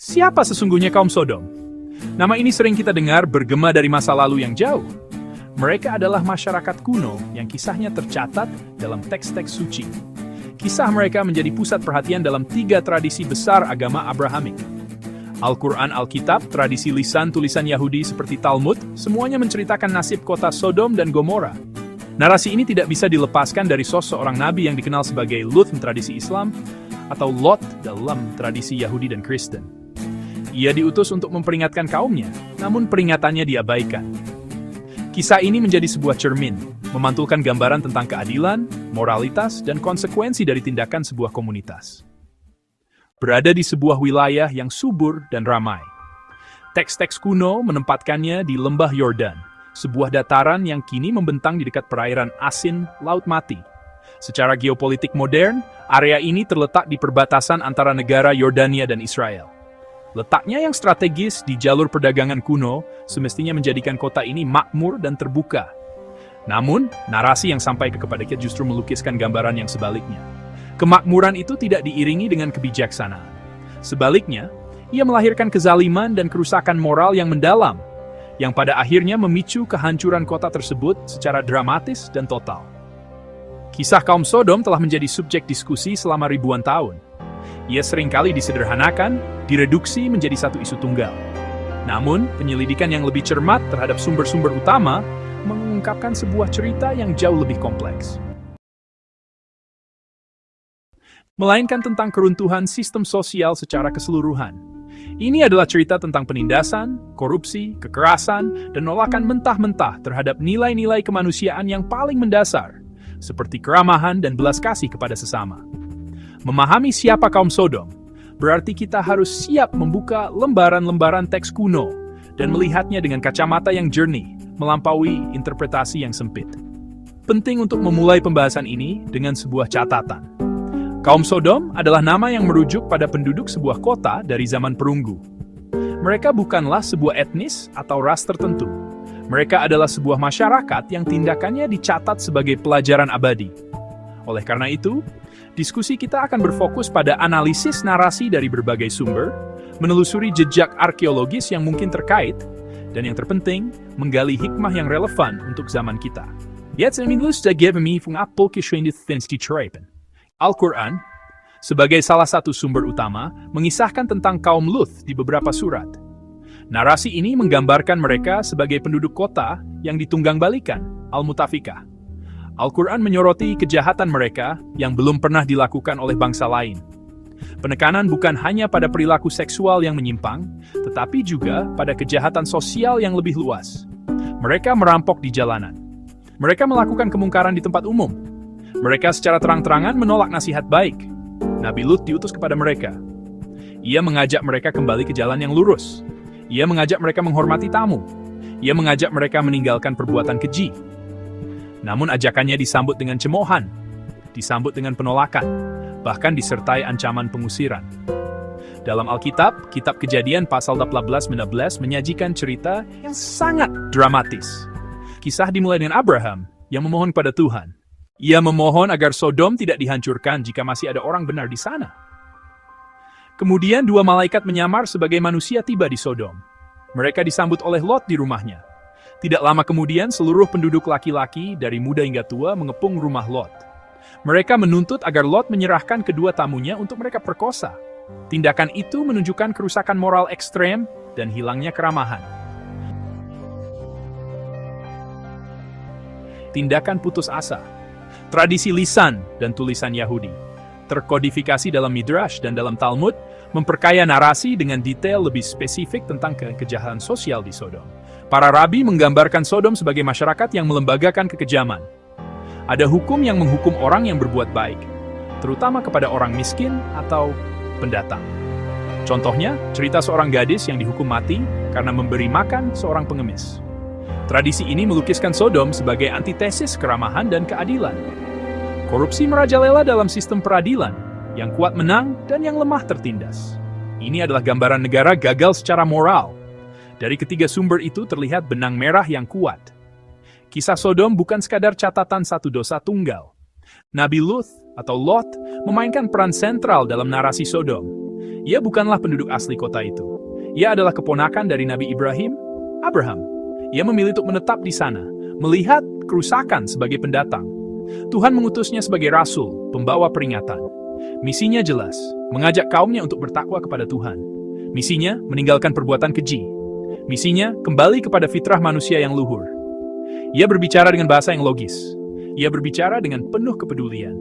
Siapa sesungguhnya kaum Sodom? Nama ini sering kita dengar bergema dari masa lalu yang jauh. Mereka adalah masyarakat kuno yang kisahnya tercatat dalam teks-teks suci. Kisah mereka menjadi pusat perhatian dalam 3 tradisi besar agama Abrahamik. Al-Quran, Alkitab, tradisi lisan tulisan Yahudi seperti Talmud, semuanya menceritakan nasib kota Sodom dan Gomora. Narasi ini tidak bisa dilepaskan dari sosok seorang nabi yang dikenal sebagai Lut tradisi Islam atau Lot dalam tradisi Yahudi dan Kristen. Ia diutus untuk memperingatkan kaumnya, namun peringatannya diabaikan. Kisah ini menjadi sebuah cermin, memantulkan gambaran tentang keadilan, moralitas, dan konsekuensi dari tindakan sebuah komunitas. Berada di sebuah wilayah yang subur dan ramai. Teks-teks kuno menempatkannya di Lembah Yordan, sebuah dataran yang kini membentang di dekat perairan asin Laut Mati. Secara geopolitik modern, area ini terletak di perbatasan antara negara Yordania dan Israel. Letaknya yang strategis di jalur perdagangan kuno semestinya menjadikan kota ini makmur dan terbuka. Namun, narasi yang sampai kepada kita justru melukiskan gambaran yang sebaliknya. Kemakmuran itu tidak diiringi dengan kebijaksanaan. Sebaliknya, ia melahirkan kezaliman dan kerusakan moral yang mendalam, yang pada akhirnya memicu kehancuran kota tersebut secara dramatis dan total. Kisah kaum Sodom telah menjadi subjek diskusi selama ribuan tahun. Ia seringkali disederhanakan, direduksi menjadi satu isu tunggal. Namun, penyelidikan yang lebih cermat terhadap sumber-sumber utama mengungkapkan sebuah cerita yang jauh lebih kompleks. Melainkan tentang keruntuhan sistem sosial secara keseluruhan. Ini adalah cerita tentang penindasan, korupsi, kekerasan, dan nolakan mentah-mentah terhadap nilai-nilai kemanusiaan yang paling mendasar, seperti keramahan dan belas kasih kepada sesama. Memahami siapa kaum Sodom, berarti kita harus siap membuka lembaran-lembaran teks kuno dan melihatnya dengan kacamata yang jernih, melampaui interpretasi yang sempit. Penting untuk memulai pembahasan ini dengan sebuah catatan. Kaum Sodom adalah nama yang merujuk pada penduduk sebuah kota dari zaman perunggu. Mereka bukanlah sebuah etnis atau ras tertentu. Mereka adalah sebuah masyarakat yang tindakannya dicatat sebagai pelajaran abadi. Oleh karena itu, diskusi kita akan berfokus pada analisis narasi dari berbagai sumber, menelusuri jejak arkeologis yang mungkin terkait, dan yang terpenting, menggali hikmah yang relevan untuk zaman kita. Al-Quran, sebagai salah satu sumber utama, mengisahkan tentang kaum Luth di beberapa surat. Narasi ini menggambarkan mereka sebagai penduduk kota yang ditunggangbalikan, Al-Mutafikah. Al-Quran menyoroti kejahatan mereka yang belum pernah dilakukan oleh bangsa lain. Penekanan bukan hanya pada perilaku seksual yang menyimpang, tetapi juga pada kejahatan sosial yang lebih luas. Mereka merampok di jalanan. Mereka melakukan kemungkaran di tempat umum. Mereka secara terang-terangan menolak nasihat baik. Nabi Lut diutus kepada mereka. Ia mengajak mereka kembali ke jalan yang lurus. Ia mengajak mereka menghormati tamu. Ia mengajak mereka meninggalkan perbuatan keji. Namun ajakannya disambut dengan cemoohan, disambut dengan penolakan, bahkan disertai ancaman pengusiran. Dalam Alkitab, Kitab Kejadian pasal 14-15 menyajikan cerita yang sangat dramatis. Kisah dimulai dengan Abraham yang memohon pada Tuhan. Ia memohon agar Sodom tidak dihancurkan jika masih ada orang benar di sana. Kemudian 2 malaikat menyamar sebagai manusia tiba di Sodom. Mereka disambut oleh Lot di rumahnya. Tidak lama kemudian, seluruh penduduk laki-laki dari muda hingga tua mengepung rumah Lot. Mereka menuntut agar Lot menyerahkan kedua tamunya untuk mereka perkosa. Tindakan itu menunjukkan kerusakan moral ekstrem dan hilangnya keramahan. Tindakan putus asa. Tradisi lisan dan tulisan Yahudi, terkodifikasi dalam Midrash dan dalam Talmud, memperkaya narasi dengan detail lebih spesifik tentang kejahatan sosial di Sodom. Para rabi menggambarkan Sodom sebagai masyarakat yang melembagakan kekejaman. Ada hukum yang menghukum orang yang berbuat baik, terutama kepada orang miskin atau pendatang. Contohnya, cerita seorang gadis yang dihukum mati karena memberi makan seorang pengemis. Tradisi ini melukiskan Sodom sebagai antitesis keramahan dan keadilan. Korupsi merajalela dalam sistem peradilan, yang kuat menang dan yang lemah tertindas. Ini adalah gambaran negara gagal secara moral. Dari ketiga sumber itu terlihat benang merah yang kuat. Kisah Sodom bukan sekadar catatan satu dosa tunggal. Nabi Lut atau Lot memainkan peran sentral dalam narasi Sodom. Ia bukanlah penduduk asli kota itu. Ia adalah keponakan dari Nabi Ibrahim, Abraham. Ia memilih untuk menetap di sana, melihat kerusakan sebagai pendatang. Tuhan mengutusnya sebagai rasul, pembawa peringatan. Misinya jelas, mengajak kaumnya untuk bertakwa kepada Tuhan. Misinya meninggalkan perbuatan keji. Misinya kembali kepada fitrah manusia yang luhur. Ia berbicara dengan bahasa yang logis. Ia berbicara dengan penuh kepedulian.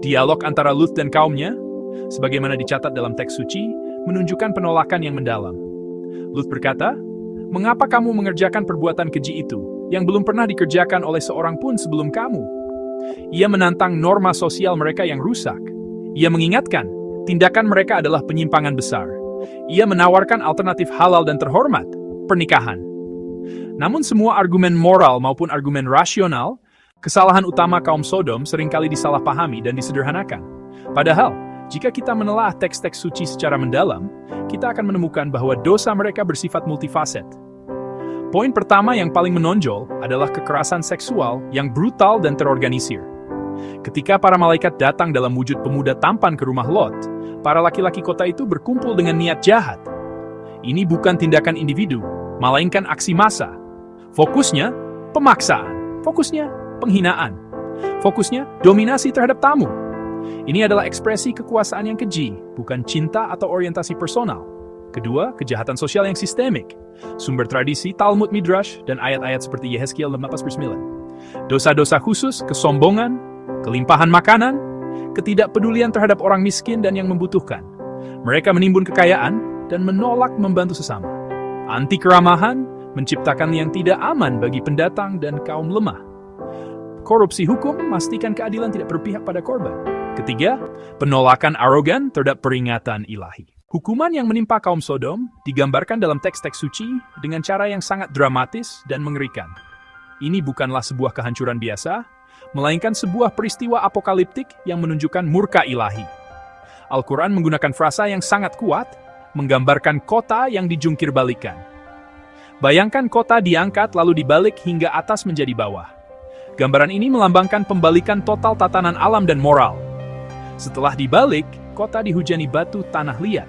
Dialog antara Lut dan kaumnya, sebagaimana dicatat dalam teks suci, menunjukkan penolakan yang mendalam. Lut berkata, "Mengapa kamu mengerjakan perbuatan keji itu, yang belum pernah dikerjakan oleh seorang pun sebelum kamu?" Ia menantang norma sosial mereka yang rusak. Ia mengingatkan, tindakan mereka adalah penyimpangan besar. Ia menawarkan alternatif halal dan terhormat, pernikahan. Namun semua argumen moral maupun argumen rasional, kesalahan utama kaum Sodom seringkali disalahpahami dan disederhanakan. Padahal, jika kita menelaah teks-teks suci secara mendalam, kita akan menemukan bahwa dosa mereka bersifat multifaset. Poin pertama yang paling menonjol adalah kekerasan seksual yang brutal dan terorganisir. Ketika para malaikat datang dalam wujud pemuda tampan ke rumah Lot, para laki-laki kota itu berkumpul dengan niat jahat. Ini bukan tindakan individu, melainkan aksi massa. Fokusnya, pemaksaan. Fokusnya, penghinaan. Fokusnya, dominasi terhadap tamu. Ini adalah ekspresi kekuasaan yang keji, bukan cinta atau orientasi personal. Kedua, kejahatan sosial yang sistemik. Sumber tradisi, Talmud Midrash, dan ayat-ayat seperti Yehezkiel 14:9. Dosa-dosa khusus, kesombongan, kelimpahan makanan, ketidakpedulian terhadap orang miskin dan yang membutuhkan. Mereka menimbun kekayaan dan menolak membantu sesama. Anti keramahan, menciptakan yang tidak aman bagi pendatang dan kaum lemah. Korupsi hukum, memastikan keadilan tidak berpihak pada korban. Ketiga, penolakan arogan terhadap peringatan ilahi. Hukuman yang menimpa kaum Sodom digambarkan dalam teks-teks suci dengan cara yang sangat dramatis dan mengerikan. Ini bukanlah sebuah kehancuran biasa, melainkan sebuah peristiwa apokaliptik yang menunjukkan murka ilahi. Al-Quran menggunakan frasa yang sangat kuat, menggambarkan kota yang dijungkir balikan. Bayangkan kota diangkat lalu dibalik hingga atas menjadi bawah. Gambaran ini melambangkan pembalikan total tatanan alam dan moral. Setelah dibalik, kota dihujani batu tanah liat.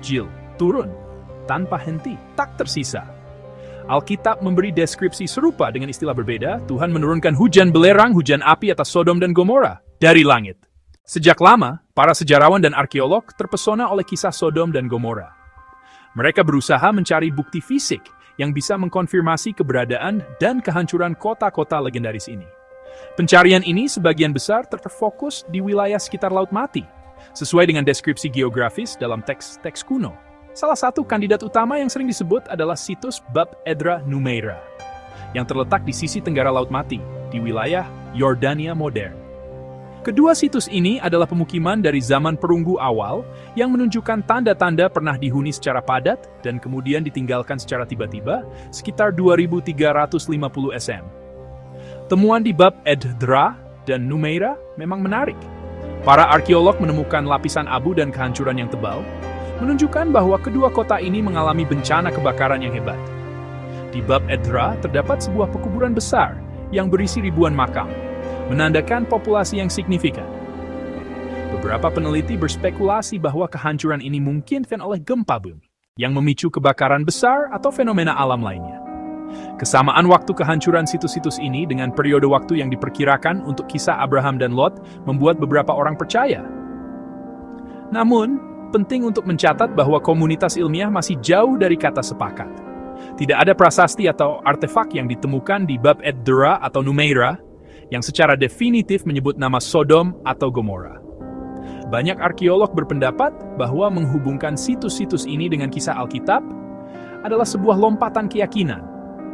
Jil, turun, tanpa henti, tak tersisa. Alkitab memberi deskripsi serupa dengan istilah berbeda. Tuhan menurunkan hujan belerang, hujan api atas Sodom dan Gomora dari langit. Sejak lama, para sejarawan dan arkeolog terpesona oleh kisah Sodom dan Gomora. Mereka berusaha mencari bukti fisik yang bisa mengkonfirmasi keberadaan dan kehancuran kota-kota legendaris ini. Pencarian ini sebagian besar terfokus di wilayah sekitar Laut Mati, sesuai dengan deskripsi geografis dalam teks-teks kuno. Salah satu kandidat utama yang sering disebut adalah situs Bab Edra Numeira, yang terletak di sisi tenggara Laut Mati, di wilayah Yordania modern. Kedua situs ini adalah pemukiman dari zaman perunggu awal yang menunjukkan tanda-tanda pernah dihuni secara padat dan kemudian ditinggalkan secara tiba-tiba sekitar 2350 SM. Temuan di Bab Edra dan Numeira memang menarik. Para arkeolog menemukan lapisan abu dan kehancuran yang tebal, menunjukkan bahwa kedua kota ini mengalami bencana kebakaran yang hebat. Di Bab Edra terdapat sebuah pekuburan besar yang berisi ribuan makam, menandakan populasi yang signifikan. Beberapa peneliti berspekulasi bahwa kehancuran ini mungkin oleh gempa bumi yang memicu kebakaran besar atau fenomena alam lainnya. Kesamaan waktu kehancuran situs-situs ini dengan periode waktu yang diperkirakan untuk kisah Abraham dan Lot membuat beberapa orang percaya. Namun, penting untuk mencatat bahwa komunitas ilmiah masih jauh dari kata sepakat. Tidak ada prasasti atau artefak yang ditemukan di Bab Edra atau Numeira yang secara definitif menyebut nama Sodom atau Gomora. Banyak arkeolog berpendapat bahwa menghubungkan situs-situs ini dengan kisah Alkitab adalah sebuah lompatan keyakinan,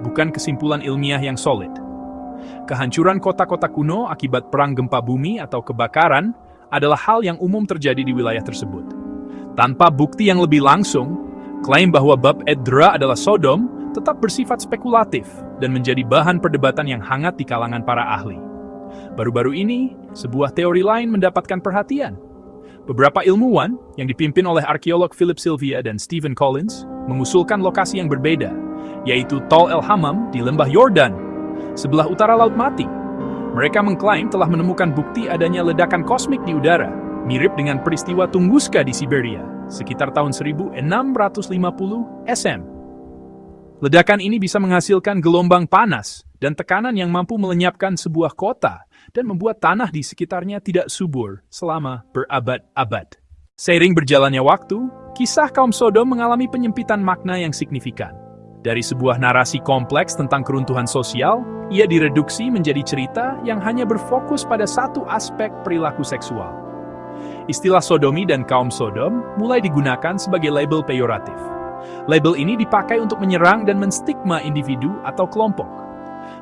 bukan kesimpulan ilmiah yang solid. Kehancuran kota-kota kuno akibat perang gempa bumi atau kebakaran adalah hal yang umum terjadi di wilayah tersebut. Tanpa bukti yang lebih langsung, klaim bahwa Bab Edra adalah Sodom tetap bersifat spekulatif dan menjadi bahan perdebatan yang hangat di kalangan para ahli. Baru-baru ini, sebuah teori lain mendapatkan perhatian. Beberapa ilmuwan yang dipimpin oleh arkeolog Philip Sylvia dan Stephen Collins mengusulkan lokasi yang berbeda, yaitu Tol El Hammam di lembah Yordan, sebelah utara Laut Mati. Mereka mengklaim telah menemukan bukti adanya ledakan kosmik di udara, mirip dengan peristiwa Tunguska di Siberia, sekitar tahun 1650 SM. Ledakan ini bisa menghasilkan gelombang panas dan tekanan yang mampu melenyapkan sebuah kota dan membuat tanah di sekitarnya tidak subur selama berabad-abad. Seiring berjalannya waktu, kisah kaum Sodom mengalami penyempitan makna yang signifikan. Dari sebuah narasi kompleks tentang keruntuhan sosial, ia direduksi menjadi cerita yang hanya berfokus pada satu aspek perilaku seksual. Istilah sodomi dan kaum Sodom mulai digunakan sebagai label peyoratif. Label ini dipakai untuk menyerang dan menstigma individu atau kelompok.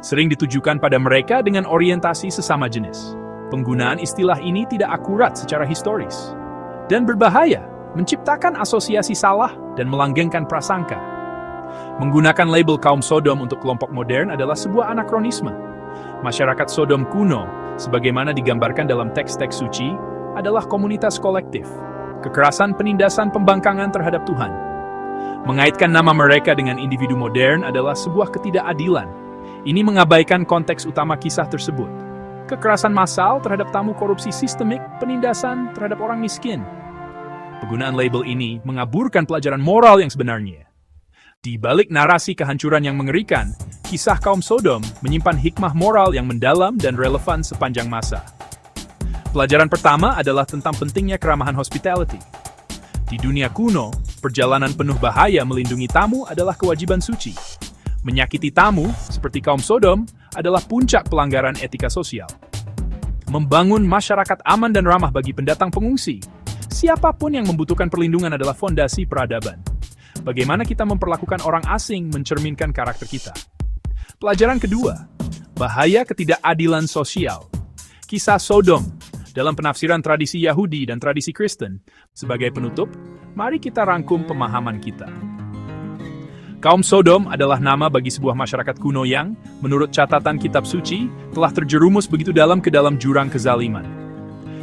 Sering ditujukan pada mereka dengan orientasi sesama jenis. Penggunaan istilah ini tidak akurat secara historis dan berbahaya, menciptakan asosiasi salah dan melanggengkan prasangka. Menggunakan label kaum Sodom untuk kelompok modern adalah sebuah anakronisme. Masyarakat Sodom kuno, sebagaimana digambarkan dalam teks-teks suci, adalah komunitas kolektif. Kekerasan penindasan pembangkangan terhadap Tuhan. Mengaitkan nama mereka dengan individu modern adalah sebuah ketidakadilan. Ini mengabaikan konteks utama kisah tersebut. Kekerasan massal terhadap tamu, korupsi sistemik, penindasan terhadap orang miskin. Penggunaan label ini mengaburkan pelajaran moral yang sebenarnya. Di balik narasi kehancuran yang mengerikan, kisah kaum Sodom menyimpan hikmah moral yang mendalam dan relevan sepanjang masa. Pelajaran pertama adalah tentang pentingnya keramahan hospitality. Di dunia kuno, perjalanan penuh bahaya melindungi tamu adalah kewajiban suci. Menyakiti tamu, seperti kaum Sodom, adalah puncak pelanggaran etika sosial. Membangun masyarakat aman dan ramah bagi pendatang pengungsi. Siapapun yang membutuhkan perlindungan adalah fondasi peradaban. Bagaimana kita memperlakukan orang asing mencerminkan karakter kita. Pelajaran kedua, bahaya ketidakadilan sosial. Kisah Sodom dalam penafsiran tradisi Yahudi dan tradisi Kristen. Sebagai penutup, mari kita rangkum pemahaman kita. Kaum Sodom adalah nama bagi sebuah masyarakat kuno yang, menurut catatan kitab suci, telah terjerumus begitu dalam ke dalam jurang kezaliman.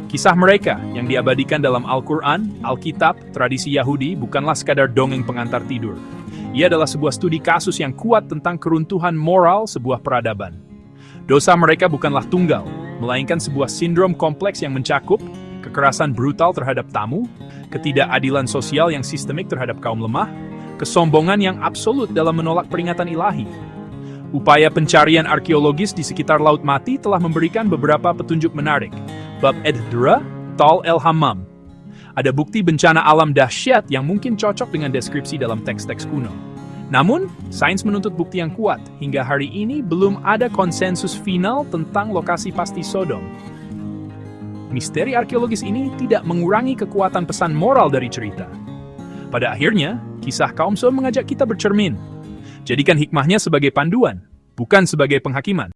Kisah mereka yang diabadikan dalam Al-Quran, Alkitab, tradisi Yahudi bukanlah sekadar dongeng pengantar tidur. Ia adalah sebuah studi kasus yang kuat tentang keruntuhan moral sebuah peradaban. Dosa mereka bukanlah tunggal, melainkan sebuah sindrom kompleks yang mencakup kekerasan brutal terhadap tamu, ketidakadilan sosial yang sistemik terhadap kaum lemah, kesombongan yang absolut dalam menolak peringatan ilahi. Upaya pencarian arkeologis di sekitar Laut Mati telah memberikan beberapa petunjuk menarik. Bab Ed-Dura, Tal El-Hammam. Ada bukti bencana alam dahsyat yang mungkin cocok dengan deskripsi dalam teks-teks kuno. Namun, sains menuntut bukti yang kuat. Hingga hari ini belum ada konsensus final tentang lokasi pasti Sodom. Misteri arkeologis ini tidak mengurangi kekuatan pesan moral dari cerita. Pada akhirnya, kisah kaum Sodom mengajak kita bercermin. Jadikan hikmahnya sebagai panduan, bukan sebagai penghakiman.